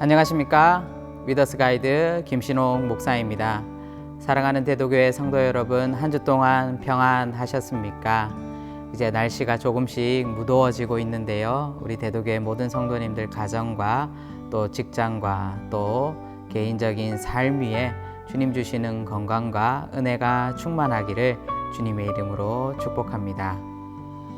안녕하십니까? 위더스 가이드 김신홍 목사입니다. 사랑하는 대도교회 성도 여러분, 한 주 동안 평안하셨습니까? 이제 날씨가 조금씩 무더워지고 있는데요. 우리 대도교회 모든 성도님들 가정과 또 직장과 또 개인적인 삶 위에 주님 주시는 건강과 은혜가 충만하기를 주님의 이름으로 축복합니다.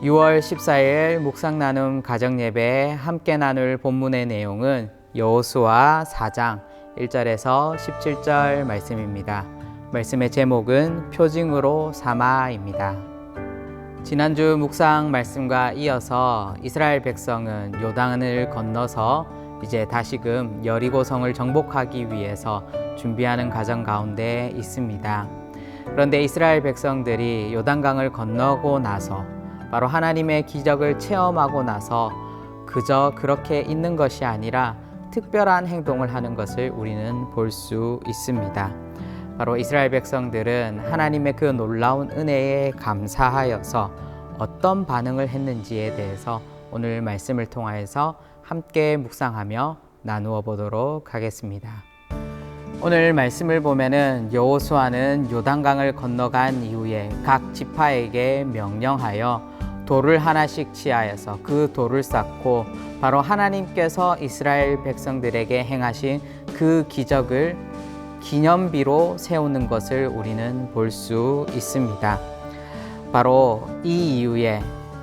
6월 14일 묵상 나눔 가정 예배 함께 나눌 본문의 내용은 여호수아 4장 1절에서 17절 말씀입니다. 말씀의 제목은 표징으로 삼아입니다. 지난주 묵상 말씀과 이어서 이스라엘 백성은 요단을 건너서 이제 다시금 여리고성을 정복하기 위해서 준비하는 과정 가운데 있습니다. 그런데 이스라엘 백성들이 요단강을 건너고 나서 바로 하나님의 기적을 체험하고 나서 그저 그렇게 있는 것이 아니라 특별한 행동을 하는 것을 우리는 볼 수 있습니다. 바로 이스라엘 백성들은 하나님의 그 놀라운 은혜에 감사하여서 어떤 반응을 했는지에 대해서 오늘 말씀을 통하여서 함께 묵상하며 나누어 보도록 하겠습니다. 오늘 말씀을 보면은 여호수아는 요단강을 건너간 이후에 각 지파에게 명령하여 돌을 하나씩 취하여서 그 돌을 쌓고 바로 하나님께서 이스라엘 백성들에게 행하신 그 기적을 기념비로 세우는 것을 우리는 볼 수 있습니다. 바로 이 이후에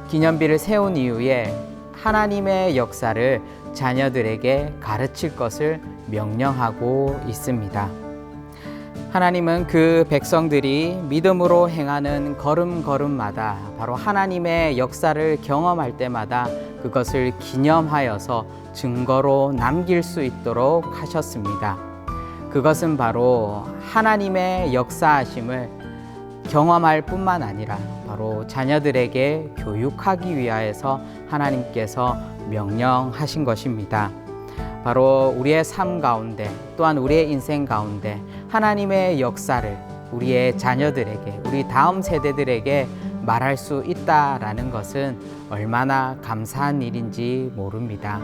기념비를 세운 이후에 하나님의 역사를 자녀들에게 가르칠 것을 명령하고 있습니다. 하나님은 그 백성들이 믿음으로 행하는 걸음걸음마다 바로 하나님의 역사를 경험할 때마다 그것을 기념하여서 증거로 남길 수 있도록 하셨습니다. 그것은 바로 하나님의 역사하심을 경험할 뿐만 아니라 바로 자녀들에게 교육하기 위하여서 하나님께서 명령하신 것입니다. 바로 우리의 삶 가운데 또한 우리의 인생 가운데 하나님의 역사를 우리의 자녀들에게 우리 다음 세대들에게 말할 수 있다라는 것은 얼마나 감사한 일인지 모릅니다.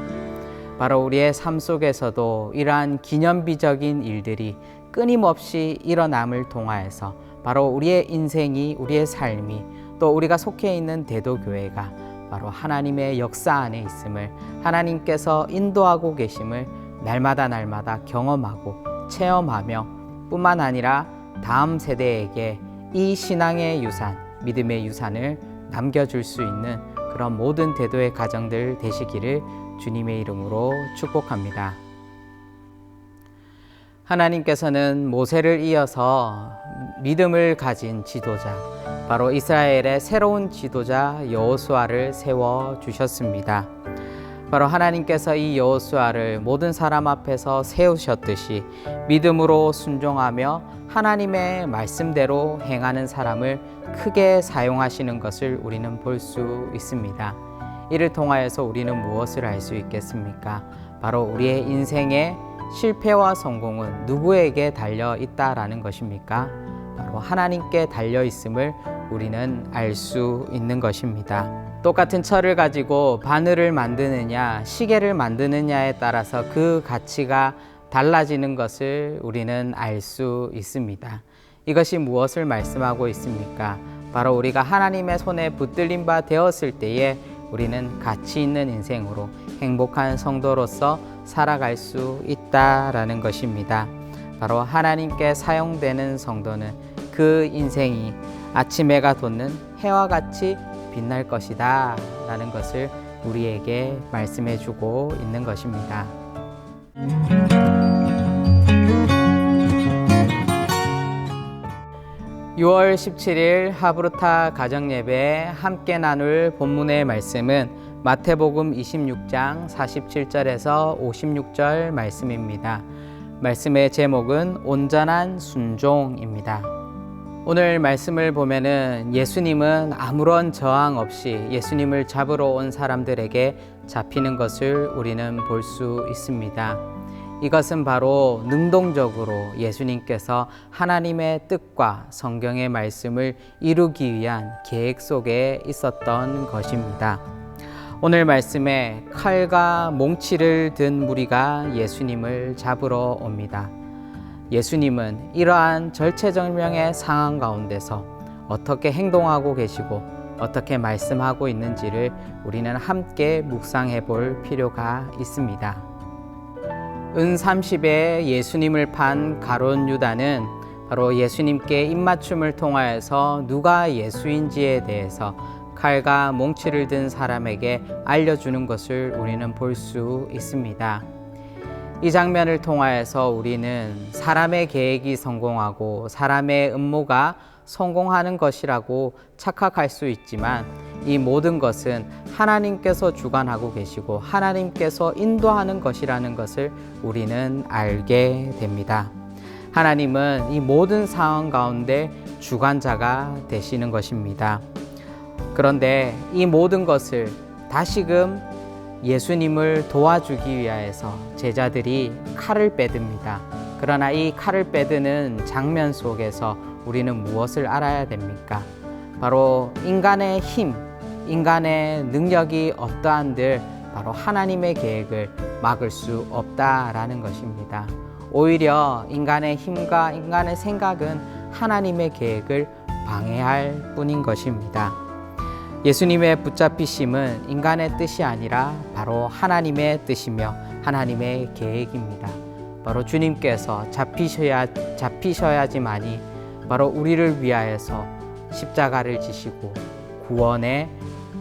바로 우리의 삶 속에서도 이러한 기념비적인 일들이 끊임없이 일어남을 통하여서 바로 우리의 인생이 우리의 삶이 또 우리가 속해 있는 대도교회가 바로 하나님의 역사 안에 있음을 하나님께서 인도하고 계심을 날마다 경험하고 체험하며 뿐만 아니라 다음 세대에게 이 신앙의 유산, 믿음의 유산을 남겨줄 수 있는 그런 모든 대도의 가정들 되시기를 주님의 이름으로 축복합니다. 하나님께서는 모세를 이어서 믿음을 가진 지도자, 바로 이스라엘의 새로운 지도자 여호수아를 세워주셨습니다. 바로 하나님께서 이 여호수아를 모든 사람 앞에서 세우셨듯이 믿음으로 순종하며 하나님의 말씀대로 행하는 사람을 크게 사용하시는 것을 우리는 볼 수 있습니다. 이를 통하여서 우리는 무엇을 알 수 있겠습니까? 바로 우리의 인생의 실패와 성공은 누구에게 달려 있다라는 것입니까? 바로 하나님께 달려 있음을 우리는 알 수 있는 것입니다. 똑같은 철을 가지고 바늘을 만드느냐, 시계를 만드느냐에 따라서 그 가치가 달라지는 것을 우리는 알 수 있습니다. 이것이 무엇을 말씀하고 있습니까? 바로 우리가 하나님의 손에 붙들린 바 되었을 때에 우리는 가치 있는 인생으로 행복한 성도로서 살아갈 수 있다라는 것입니다. 바로 하나님께 사용되는 성도는 그 인생이 아침 해가 돋는 해와 같이 빛날 것이다 라는 것을 우리에게 말씀해 주고 있는 것입니다. 6월 17일 하브루타 가정예배 함께 나눌 본문의 말씀은 마태복음 26장 47절에서 56절 말씀입니다. 말씀의 제목은 온전한 순종입니다. 오늘 말씀을 보면은 예수님은 아무런 저항 없이 예수님을 잡으러 온 사람들에게 잡히는 것을 우리는 볼 수 있습니다. 이것은 바로 능동적으로 예수님께서 하나님의 뜻과 성경의 말씀을 이루기 위한 계획 속에 있었던 것입니다. 오늘 말씀에 칼과 몽치를 든 무리가 예수님을 잡으러 옵니다. 예수님은 이러한 절체절명의 상황 가운데서 어떻게 행동하고 계시고 어떻게 말씀하고 있는지를 우리는 함께 묵상해 볼 필요가 있습니다. 은 30에 예수님을 판 가룟 유다는 바로 예수님께 입맞춤을 통하여서 누가 예수인지에 대해서 칼과 몽치를 든 사람에게 알려주는 것을 우리는 볼 수 있습니다. 이 장면을 통하여서 우리는 사람의 계획이 성공하고 사람의 음모가 성공하는 것이라고 착각할 수 있지만 이 모든 것은 하나님께서 주관하고 계시고 하나님께서 인도하는 것이라는 것을 우리는 알게 됩니다. 하나님은 이 모든 상황 가운데 주관자가 되시는 것입니다. 그런데 이 모든 것을 다시금 예수님을 도와주기 위하여서 제자들이 칼을 빼듭니다. 그러나 이 칼을 빼드는 장면 속에서 우리는 무엇을 알아야 됩니까? 바로 인간의 힘, 인간의 능력이 어떠한들 바로 하나님의 계획을 막을 수 없다라는 것입니다. 오히려 인간의 힘과 인간의 생각은 하나님의 계획을 방해할 뿐인 것입니다. 예수님의 붙잡히심은 인간의 뜻이 아니라 바로 하나님의 뜻이며 하나님의 계획입니다. 바로 주님께서 잡히셔야지만이 바로 우리를 위하여서 십자가를 지시고 구원의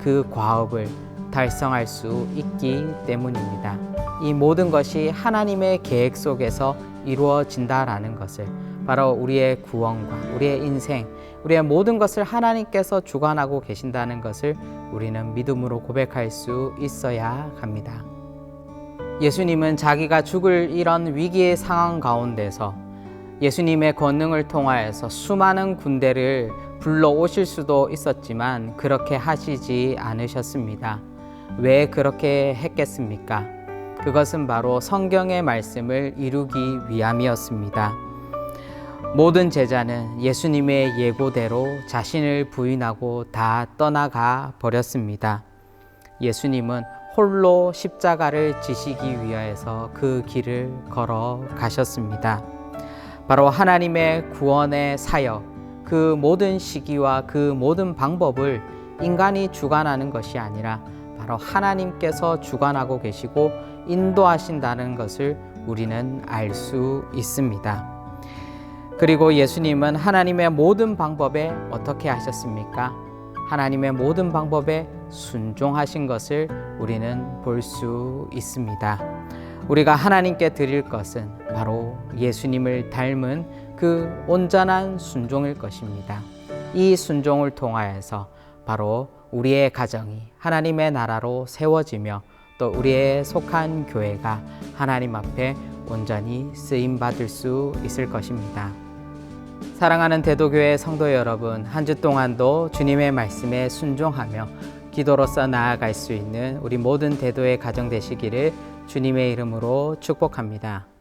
그 과업을 달성할 수 있기 때문입니다. 이 모든 것이 하나님의 계획 속에서 이루어진다라는 것을 바로 우리의 구원과 우리의 인생, 우리의 모든 것을 하나님께서 주관하고 계신다는 것을 우리는 믿음으로 고백할 수 있어야 합니다. 예수님은 자기가 죽을 이런 위기의 상황 가운데서 예수님의 권능을 통하여서 수많은 군대를 불러오실 수도 있었지만 그렇게 하시지 않으셨습니다. 왜 그렇게 했겠습니까? 그것은 바로 성경의 말씀을 이루기 위함이었습니다. 모든 제자는 예수님의 예고대로 자신을 부인하고 다 떠나가 버렸습니다. 예수님은 홀로 십자가를 지시기 위하여서 그 길을 걸어 가셨습니다. 바로 하나님의 구원의 사역, 그 모든 시기와 그 모든 방법을 인간이 주관하는 것이 아니라 바로 하나님께서 주관하고 계시고 인도하신다는 것을 우리는 알 수 있습니다. 그리고 예수님은 하나님의 모든 방법에 어떻게 하셨습니까? 하나님의 모든 방법에 순종하신 것을 우리는 볼 수 있습니다. 우리가 하나님께 드릴 것은 바로 예수님을 닮은 그 온전한 순종일 것입니다. 이 순종을 통하여서 바로 우리의 가정이 하나님의 나라로 세워지며 또 우리의 속한 교회가 하나님 앞에 온전히 쓰임받을 수 있을 것입니다. 사랑하는 대도교회 성도 여러분, 한 주 동안도 주님의 말씀에 순종하며 기도로서 나아갈 수 있는 우리 모든 대도의 가정 되시기를 주님의 이름으로 축복합니다.